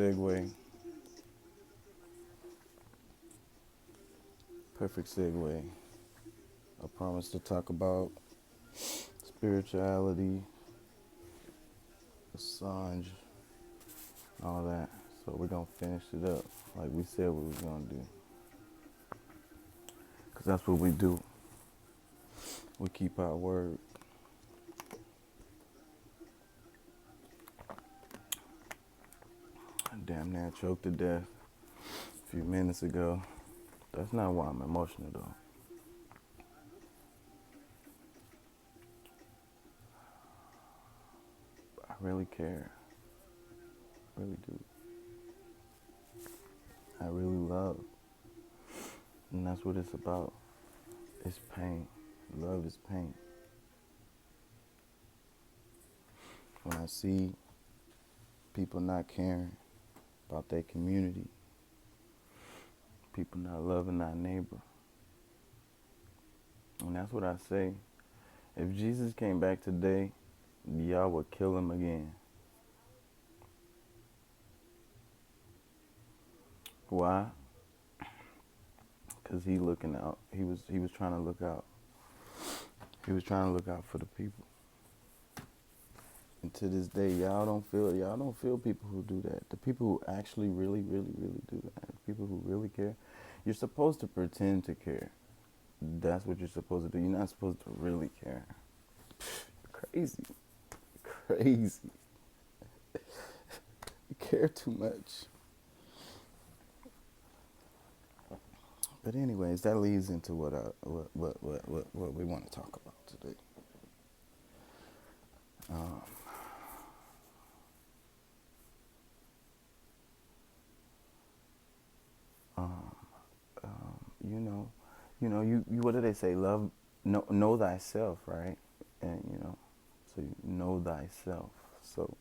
Segue. Perfect segue. I promise to talk about spirituality, Assange, all that. So we're gonna finish it up like we said we was gonna do. Cause that's what we do. We keep our word. I damn near choked to death a few minutes ago. That's not why I'm emotional though. I really care. I really do. I really love. And that's what it's about. It's pain. Love is pain. When I see people not caring about their community, people not loving their neighbor. And that's what I say. If Jesus came back today, y'all would kill him again. Why? Because he looking out. He was trying to look out. He was trying to look out for the people. And to this day, y'all don't feel people who do that. The people who actually really, really, really do that. The people who really care. You're supposed to pretend to care. That's what you're supposed to do. You're not supposed to really care. Crazy. Crazy. You care too much. But anyways, that leads into what we want to talk about today. Um, um, you what do they say? Love, know thyself, right? And so you know thyself. So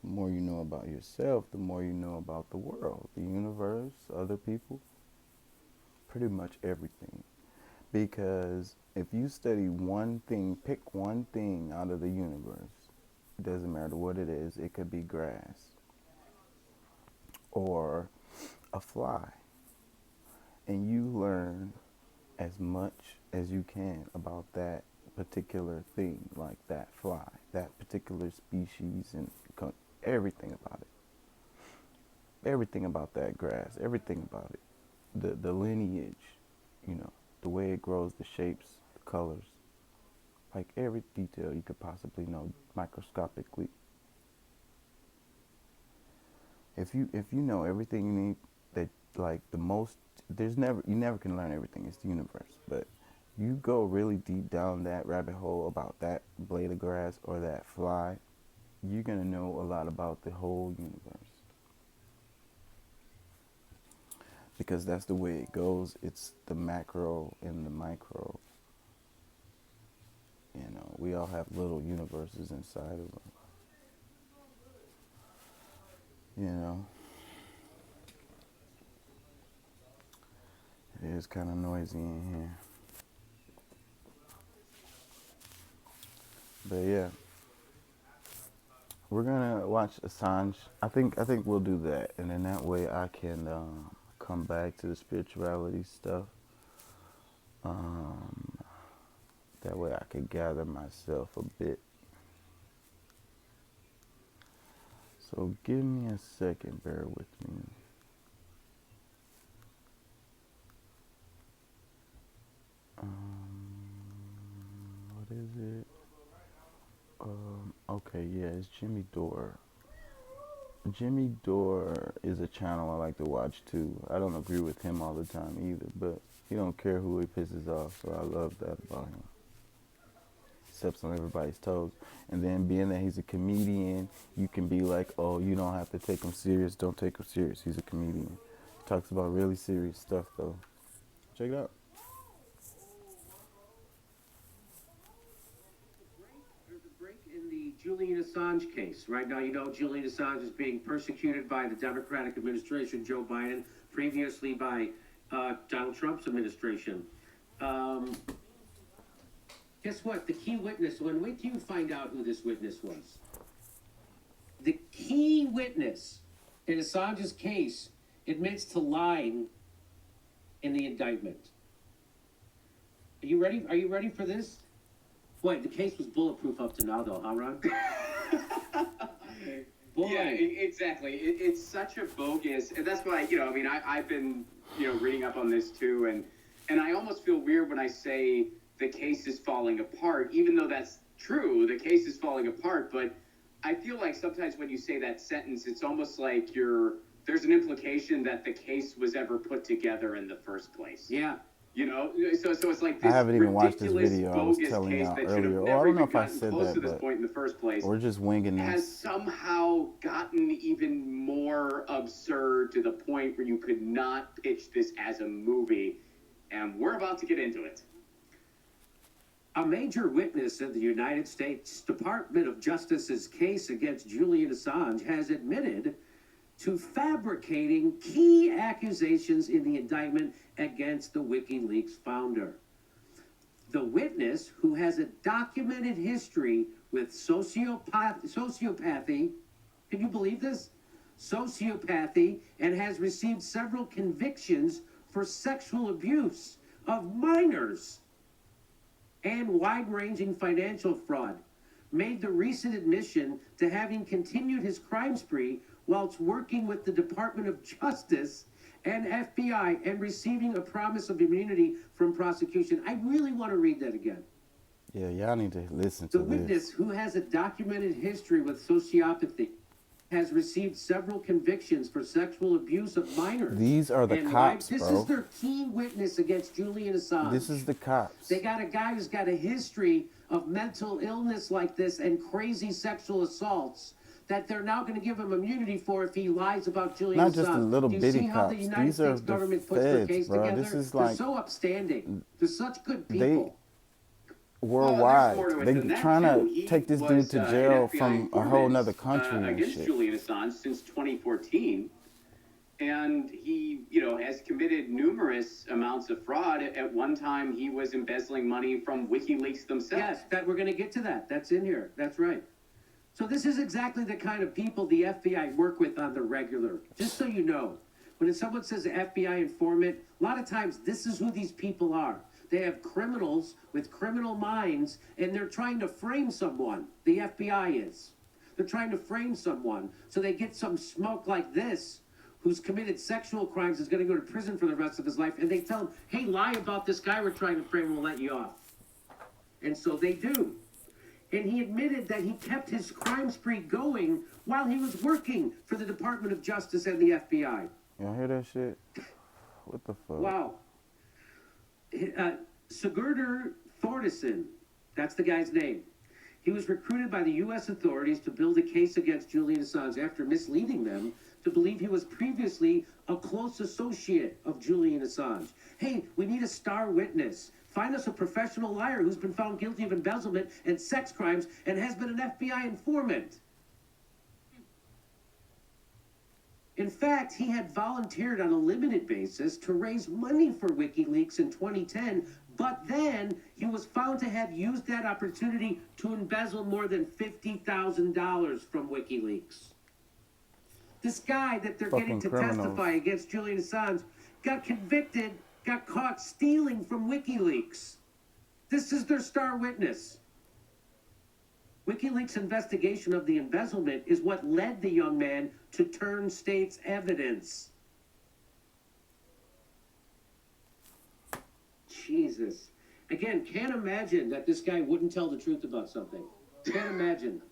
the more you know about yourself, the more you know about the world, the universe, other people, pretty much everything. Because if you study one thing, pick one thing out of the universe, it doesn't matter what it is, it could be grass or a fly, and you learn as much as you can about that particular thing, like that fly, that particular species, and everything about it, everything about that grass, everything about it, the lineage, the way it grows, the shapes, the colors, like every detail you could possibly know microscopically. If you know everything you need, that like the most, there's never you never can learn everything. It's the universe, but you go really deep down that rabbit hole about that blade of grass or that fly, you're gonna know a lot about the whole universe, because that's the way it goes. It's the macro and the micro. We all have little universes inside of us. You know, it is kind of noisy in here, but yeah, we're gonna watch Assange. I think we'll do that, and then that way I can come back to the spirituality stuff. Um, that way I can gather myself a bit. So give me a second, bear with me. What is it? Okay, yeah, it's Jimmy Dore. Jimmy Dore is a channel I like to watch too. I don't agree with him all the time either, but he don't care who he pisses off, so I love that about him. Steps on everybody's toes. And then being that he's a comedian, you can be like, oh, you don't have to take him serious. Don't take him serious. He's a comedian. He talks about really serious stuff though. Check it out. There's a break in the Julian Assange case. Right now, Julian Assange is being persecuted by the Democratic administration, Joe Biden, previously by Donald Trump's administration. Um, Guess what? The key witness, wait till you find out who this witness was. The key witness in Assange's case, admits to lying in the indictment. Are you ready? Are you ready for this? Boy, the case was bulletproof up to now, though, huh, Ron? Boy. Yeah, exactly. It's such a bogus, and that's why, I mean, I've been, reading up on this too, and I almost feel weird when I say the case is falling apart, even though that's true, the case is falling apart, but I feel like sometimes when you say that sentence, it's almost like there's an implication that the case was ever put together in the first place. Yeah. So it's like this I haven't even watched this ridiculous, video. I was bogus telling case y'all that should have earlier. Oh, I never don't know even if I gotten said close that, to this but point in the first place. we're just winging Has this. somehow gotten even more absurd to the point where you could not pitch this as a movie, and we're about to get into it. A major witness in the United States Department of Justice's case against Julian Assange has admitted to fabricating key accusations in the indictment against the WikiLeaks founder. The witness, who has a documented history with sociopathy, can you believe this? Sociopathy, and has received several convictions for sexual abuse of minors and wide-ranging financial fraud, made the recent admission to having continued his crime spree whilst working with the Department of Justice and FBI and receiving a promise of immunity from prosecution. I really want to read that again. Yeah, y'all need to listen to The witness, this. who has a documented history with sociopathy, has received several convictions for sexual abuse of minors. These are the cops, This bro. is their key witness against Julian Assange. This is the cops. They got a guy who's got a history of mental illness like this and crazy sexual assaults that they're now going to give him immunity for if he lies about Julian Assange. Not just the little Do you bitty see how the cops. United These are States the government puts their feds, case bro. together? This is They're like so upstanding. They're such good they people. worldwide. Well, there's more to it They than that, trying too. to He take this was, dude to an jail FBI from a whole nother informant, country and against shit. Julian Assange since 2014, and he, has committed numerous amounts of fraud. At one time, he was embezzling money from WikiLeaks themselves. Yes, that we're going to get to that. That's in here. That's right. So this is exactly the kind of people the FBI work with on the regular. Just so you know, when someone says FBI informant, a lot of times this is who these people are. They have criminals with criminal minds, and they're trying to frame someone. The FBI is. They're trying to frame someone so they get some smoke like this, who's committed sexual crimes, is going to go to prison for the rest of his life, and they tell him, hey, lie about this guy we're trying to frame, we'll let you off. And so they do. And he admitted that he kept his crime spree going while he was working for the Department of Justice and the FBI. Y'all hear that shit? What the fuck? Wow. Sigurdur Thordarson, that's the guy's name. He was recruited by the U.S. authorities to build a case against Julian Assange after misleading them to believe he was previously a close associate of Julian Assange. Hey, we need a star witness. Find us a professional liar who's been found guilty of embezzlement and sex crimes and has been an FBI informant. In fact, he had volunteered on a limited basis to raise money for WikiLeaks in 2010, but then he was found to have used that opportunity to embezzle more than $50,000 from WikiLeaks. This guy that they're getting to testify against Julian Assange got convicted, got caught stealing from WikiLeaks. This is their star witness. WikiLeaks' investigation of the embezzlement is what led the young man to turn state's evidence. Jesus. Again, can't imagine that this guy wouldn't tell the truth about something. Can't imagine.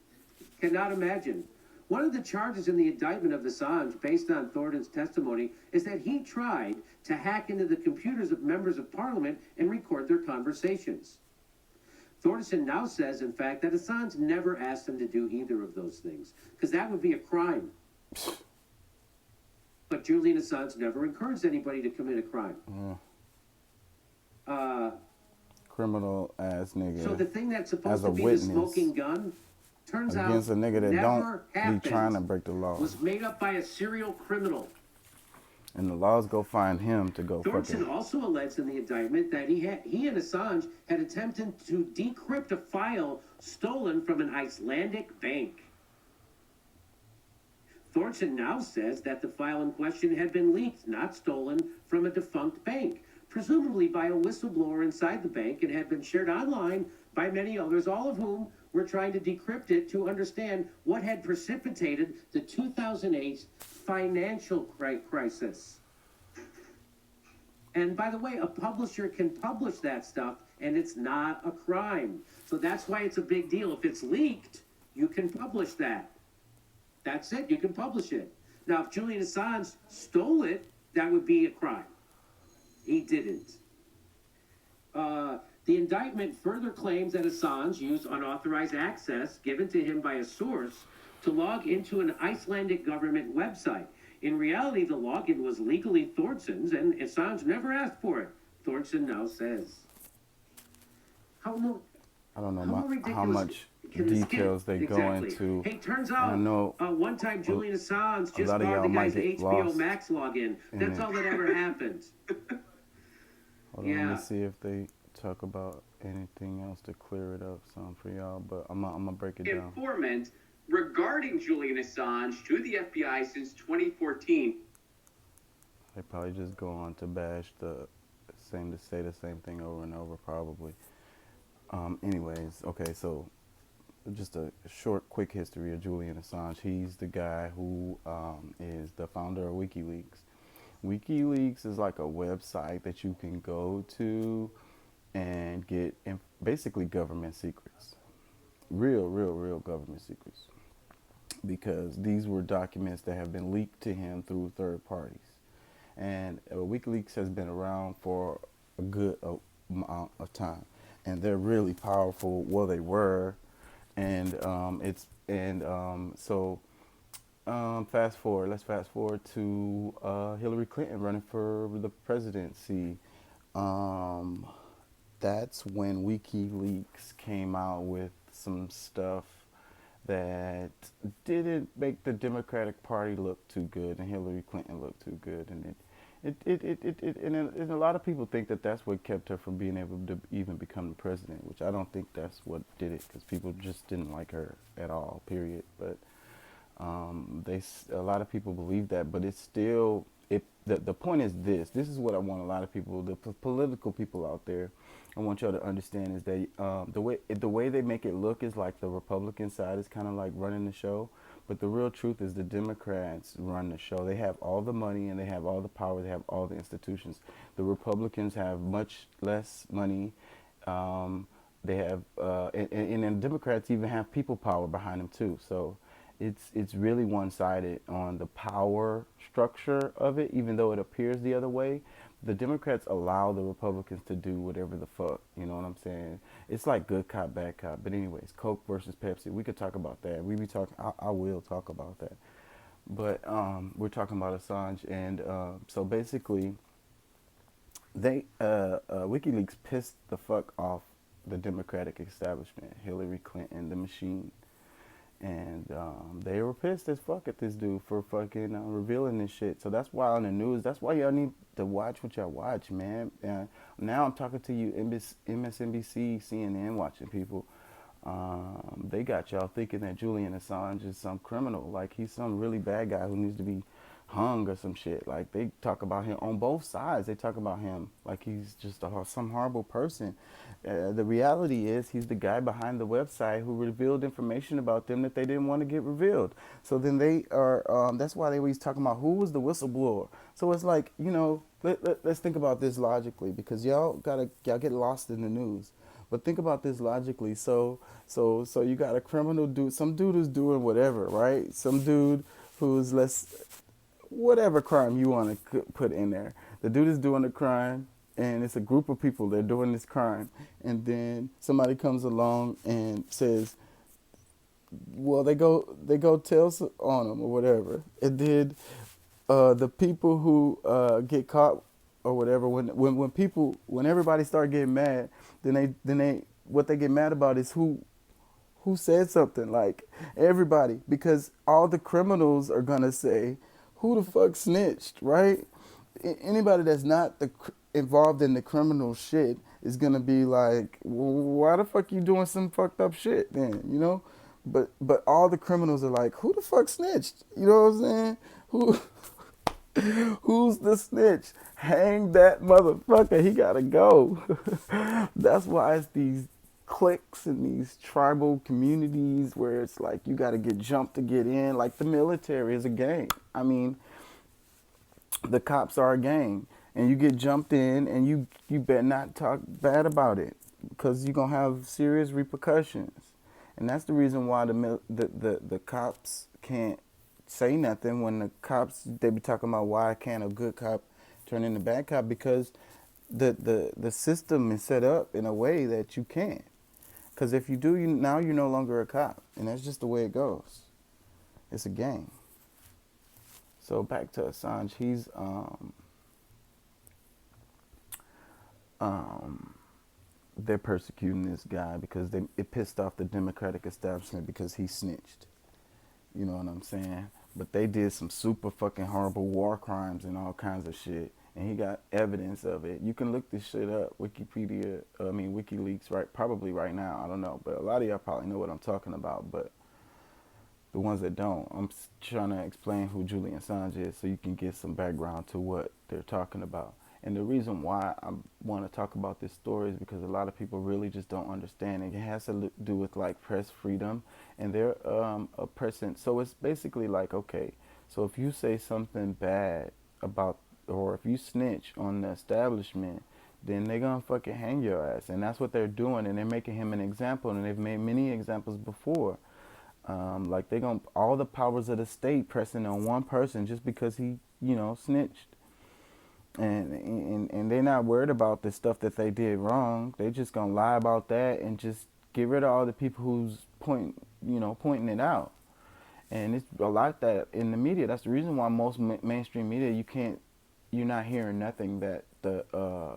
Cannot imagine. One of the charges in the indictment of Assange, based on Thornton's testimony, is that he tried to hack into the computers of members of parliament and record their conversations. Thordarson now says, in fact, that Assange never asked him to do either of those things, because that would be a crime. But Julian Assange never encouraged anybody to commit a crime. Criminal ass nigga. So the thing that's supposed as a to be witness the smoking gun turns out against a nigga that don't never happened, be trying to break the law. was made up by a serial criminal. And the laws go find him to go Thornton fucking. also alleged in the indictment that he and Assange had attempted to decrypt a file stolen from an Icelandic bank. Thornton now says that the file in question had been leaked, not stolen, from a defunct bank, presumably by a whistleblower inside the bank, and had been shared online by many others, all of whom were trying to decrypt it to understand what had precipitated the 2008 financial crisis. And by the way, a publisher can publish that stuff and it's not a crime. So that's why it's a big deal. If it's leaked, you can publish that. That's it, you can publish it. Now, if Julian Assange stole it, that would be a crime. He didn't. The indictment further claims that Assange used unauthorized access given to him by a source to log into an Icelandic government website. In reality, the login was legally Thornton's, and Assange never asked for it, Thornton now says. How more, I don't know how how much details they go into. Hey, turns out, I know one time Julian Assange just lot of borrowed the y'all might guy's get HBO lost Max login. That's all that ever happened. Hold on, Yeah. let me see if they talk about anything else to clear it up some for y'all, but I'm gonna break it down. Informant regarding Julian Assange to the FBI since 2014. They probably just go on to bash the same, to say the same thing over and over, probably. Anyways, okay, so just a short, quick history of Julian Assange. He's the guy who is the founder of WikiLeaks. WikiLeaks is like a website that you can go to and get basically government secrets. Real government secrets. Because these were documents that have been leaked to him through third parties. And WikiLeaks has been around for a good amount of time. And they're really powerful. Well, they were. And fast forward. Let's fast forward to Hillary Clinton running for the presidency. That's when WikiLeaks came out with some stuff that didn't make the Democratic Party look too good and Hillary Clinton look too good, and and a lot of people think that that's what kept her from being able to even become the president, which I don't think that's what did it, because people just didn't like her at all, period. But a lot of people believe that, but it's still, the point is this is what I want a lot of people, the political people out there, I want y'all to understand, is that the way they make it look is like the Republican side is kind of like running the show, but the real truth is the Democrats run the show. They have all the money and they have all the power. They have all the institutions. The Republicans have much less money. They have and the Democrats even have people power behind them too. So it's really one-sided on the power structure of it, even though it appears the other way. The Democrats allow the Republicans to do whatever the fuck, you know what I'm saying? It's like good cop, bad cop. But anyways, Coke versus Pepsi, we could talk about that. I will talk about that. But we're talking about Assange, and so basically, WikiLeaks pissed the fuck off the Democratic establishment, Hillary Clinton, the machine. And they were pissed as fuck at this dude for fucking revealing this shit. So that's why on the news, that's why y'all need to watch what y'all watch, man. Now I'm talking to you, MSNBC, CNN watching people. They got y'all thinking that Julian Assange is some criminal, like he's some really bad guy who needs to be hung or some shit. Like they talk about him on both sides. They talk about him like he's just some horrible person. The reality is he's the guy behind the website who revealed information about them that they didn't want to get revealed. So then they are, that's why they always talking about who was the whistleblower. So it's like, you know, let's think about this logically, because y'all get lost in the news. But think about this logically. So you got a criminal dude, some dude who's doing whatever, right? Some dude who's whatever crime you want to put in there. The dude is doing the crime, and it's a group of people that are doing this crime. And then somebody comes along and says, well, they go tell on them or whatever. And then the people who get caught or whatever, when everybody start getting mad, then they what they get mad about is who said something, like everybody, because all the criminals are gonna say, who the fuck snitched, right? Anybody that's not involved in the criminal shit is gonna be like, why the fuck you doing some fucked up shit then, you know? but all the criminals are like, who the fuck snitched? You know what I'm saying? Who who's the snitch? Hang that motherfucker. He gotta go. That's why it's these cliques and these tribal communities where it's like you gotta get jumped to get in. Like the military is a gang. I mean, the cops are a gang, and you get jumped in, and you better not talk bad about it because you're gonna have serious repercussions. And that's the reason why the cops can't say nothing when the cops they be talking about why can't a good cop turn into a bad cop, because the system is set up in a way that you can't. Because if you do, now you're no longer a cop, and that's just the way it goes. It's a gang. So back to Assange, he's um, they're persecuting this guy because it pissed off the Democratic establishment because he snitched. You know what I'm saying? But they did some super fucking horrible war crimes and all kinds of shit, and he got evidence of it. You can look this shit up, WikiLeaks, right? Probably right now, I don't know, but a lot of y'all probably know what I'm talking about. But the ones that don't, I'm trying to explain who Julian Assange is so you can get some background to what they're talking about. And the reason why I want to talk about this story is because a lot of people really just don't understand. It has to do with like press freedom, and they're a person. So it's basically like, okay, so if you say something bad about, or if you snitch on the establishment, then they're gonna fucking hang your ass, and that's what they're doing. And they're making him an example, and they've made many examples before. Like they gonna all the powers of the state pressing on one person just because he, snitched. And they're not worried about the stuff that they did wrong. They just gonna lie about that and just get rid of all the people who's pointing it out. And it's a lot that in the media. That's the reason why most mainstream media you're not hearing nothing that the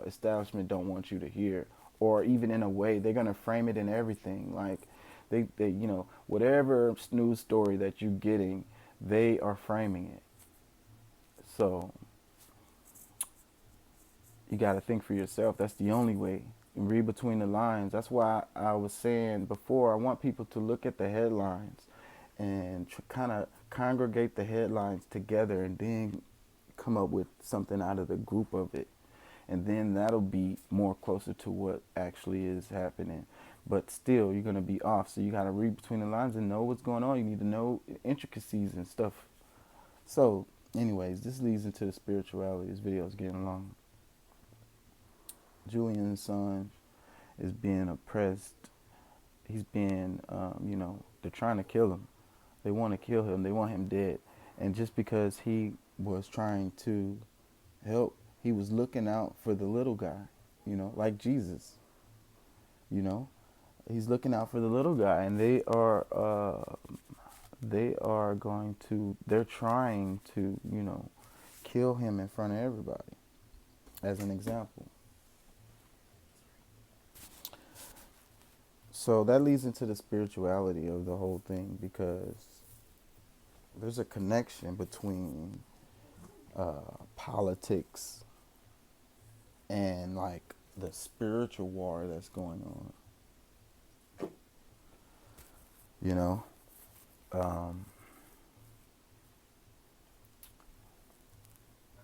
establishment don't want you to hear, or even in a way they're gonna frame it in everything. Like they whatever news story that you're getting, they are framing it. So you got to think for yourself. That's the only way. And read between the lines. That's why I was saying before, I want people to look at the headlines and kind of congregate the headlines together and then come up with something out of the group of it. And then that'll be more closer to what actually is happening. But still, you're going to be off. So you got to read between the lines and know what's going on. You need to know intricacies and stuff. So, anyways, this leads into the spirituality. This video is getting long. Julian Assange is being oppressed. He's being, they're trying to kill him. They want to kill him. They want him dead. And just because he was trying to help, he was looking out for the little guy, like Jesus. He's looking out for the little guy, and they're trying to, kill him in front of everybody as an example. So that leads into the spirituality of the whole thing, because there's a connection between politics and like the spiritual war that's going on.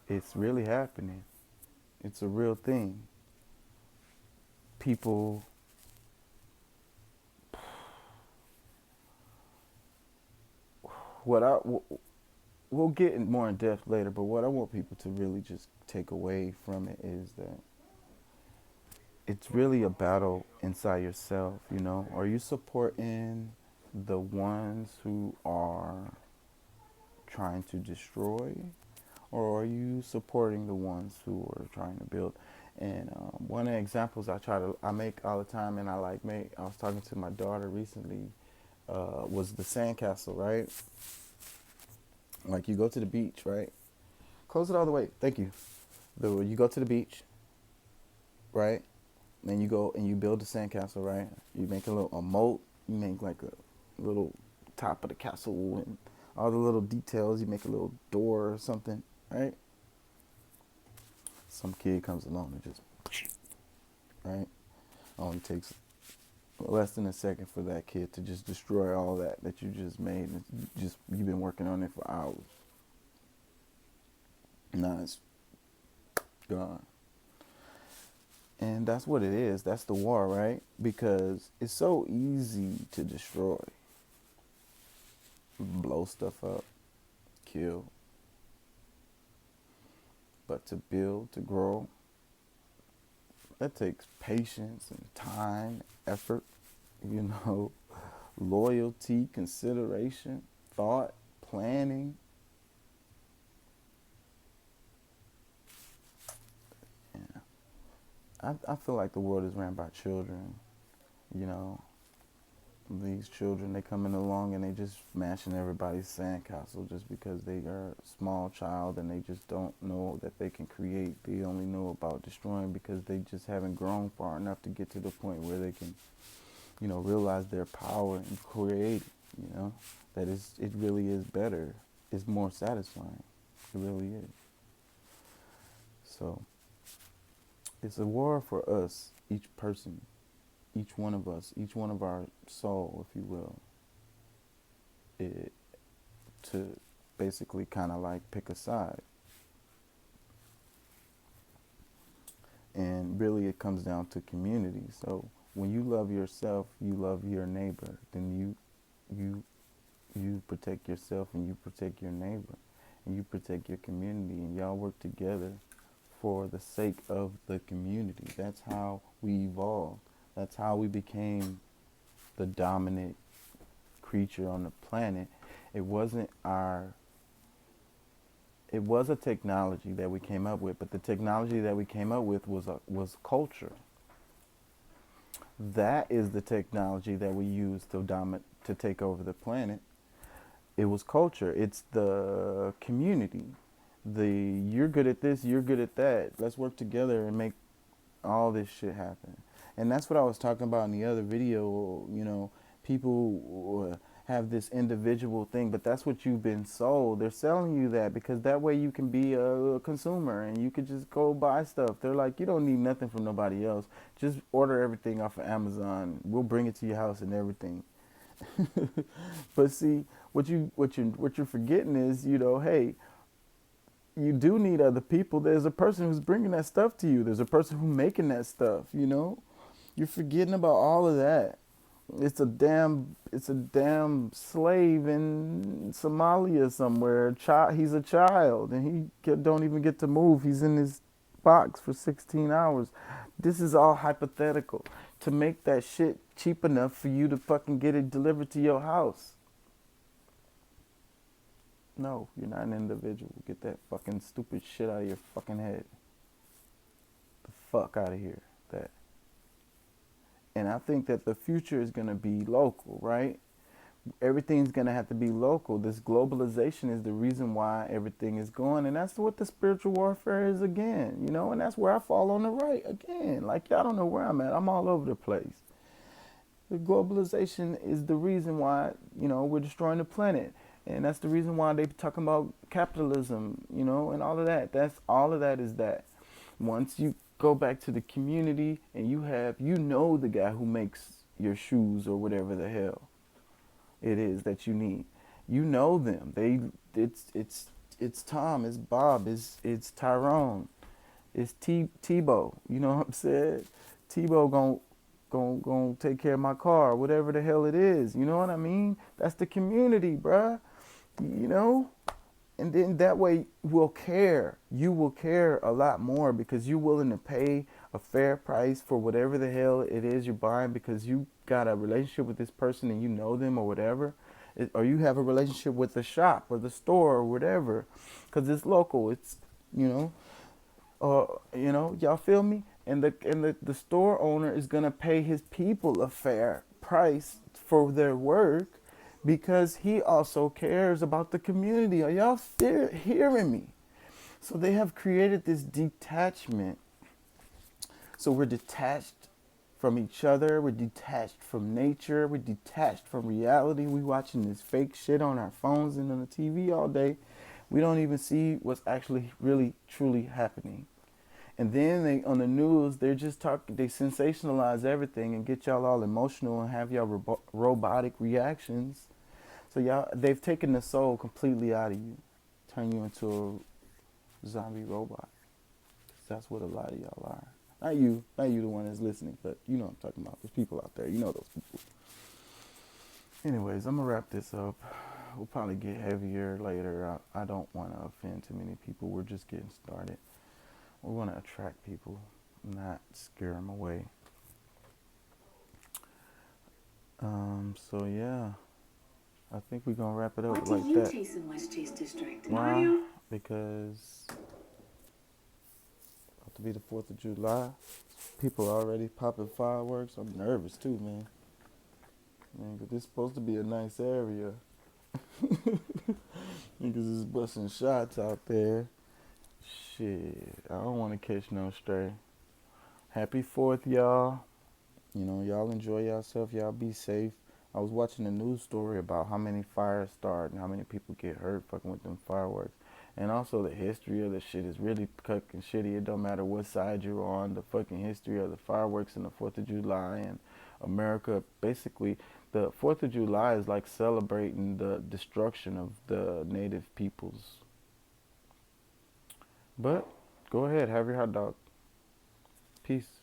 It's really happening. It's a real thing. People we'll get more in depth later, but what I want people to really just take away from it is that it's really a battle inside yourself. Are you supporting the ones who are trying to destroy, or are you supporting the ones who are trying to build? And one of the examples I make all the time, and I was talking to my daughter recently, was the sandcastle, right? Like you go to the beach, right? Close it all the way. Thank you. You go to the beach, right? Then you go and you build the sandcastle, right? You make a moat. You make like a little top of the castle and all the little details. You make a little door or something, right? Some kid comes along and just, right? Only takes less than a second for that kid to just destroy all that you just made. And you've been working on it for hours. Now it's gone. And that's what it is. That's the war, right? Because it's so easy to destroy, blow stuff up, kill. But to build, to grow, that takes patience and time, effort, loyalty, consideration, thought, planning. Yeah. I feel like the world is ran by children. You know, these children, they coming along and they just smashing everybody's sandcastle just because they are a small child and they just don't know that they can create. They only know about destroying because they just haven't grown far enough to get to the point where they can, realize their power and create, that it really is better. It's more satisfying. It really is. So it's a war for us, each person, each one of us, each one of our soul, if you will, to basically kind of like pick a side. And really it comes down to community. So when you love yourself, you love your neighbor, then you protect yourself and you protect your neighbor and you protect your community, and y'all work together for the sake of the community. That's how we evolved. That's how we became the dominant creature on the planet. It was a technology that we came up with, but the technology that we came up with was culture. That is the technology that we use to take over the planet. It was culture. It's the community. You're good at this, you're good at that. Let's work together and make all this shit happen. And that's what I was talking about in the other video. People have this individual thing, but that's what you've been sold. They're selling you that because that way you can be a consumer and you could just go buy stuff. They're like, you don't need nothing from nobody else. Just order everything off of Amazon. We'll bring it to your house and everything. But see, what you're forgetting is, hey, you do need other people. There's a person who's bringing that stuff to you. There's a person who's making that stuff, You're forgetting about all of that. It's a damn slave in Somalia somewhere. He's a child and he don't even get to move. He's in his box for 16 hours. This is all hypothetical to make that shit cheap enough for you to fucking get it delivered to your house. No, you're not an individual. Get that fucking stupid shit out of your fucking head. The fuck out of here. And I think that the future is going to be local, right? Everything's going to have to be local. This globalization is the reason why everything is going. And that's what the spiritual warfare is again, And that's where I fall on the right again. Like, y'all don't know where I'm at. I'm all over the place. The globalization is the reason why, we're destroying the planet. And that's the reason why they talking about capitalism, and all of that. All of that is that. Once you go back to the community and you the guy who makes your shoes or whatever the hell it is that you need. You know them. It's Tom, it's Bob, it's Tyrone, it's Tebow. You know what I'm saying? Tebow gon' take care of my car, whatever the hell it is. You know what I mean? That's the community, bruh. And then that way we'll care. You will care a lot more because you're willing to pay a fair price for whatever the hell it is you're buying because you got a relationship with this person and you know them or whatever. Or you have a relationship with the shop or the store or whatever because it's local. It's, y'all feel me? And the store owner is going to pay his people a fair price for their work. Because he also cares about the community. Are y'all hearing me? So they have created this detachment. So we're detached from each other. We're detached from nature. We're detached from reality. We're watching this fake shit on our phones and on the TV all day. We don't even see what's actually really, truly happening. And then they on the news, they're just talking. They sensationalize everything and get y'all all emotional and have y'all robotic reactions. So y'all, they've taken the soul completely out of you, turn you into a zombie robot. That's what a lot of y'all are. Not you, the one that's listening, but you know what I'm talking about. There's people out there. You know those people. Anyways, I'm gonna wrap this up. We'll probably get heavier later. I don't want to offend too many people. We're just getting started. We want to attract people, not scare them away. So yeah, I think we're gonna wrap it up What do like you that. chase in West Chase District? Why? Because about to be the 4th of July. People are already popping fireworks. I'm nervous too, man. Man, 'cause this is supposed to be a nice area. Niggas is busting shots out there. Shit, I don't want to catch no stray. Happy 4th, y'all. You know, y'all enjoy yourself. Y'all be safe. I was watching a news story about how many fires start and how many people get hurt fucking with them fireworks. And also the history of the shit is really fucking shitty. It don't matter what side you're on. The fucking history of the fireworks and the 4th of July and America. Basically, the 4th of July is like celebrating the destruction of the native peoples. But go ahead, have your hot dog. Peace.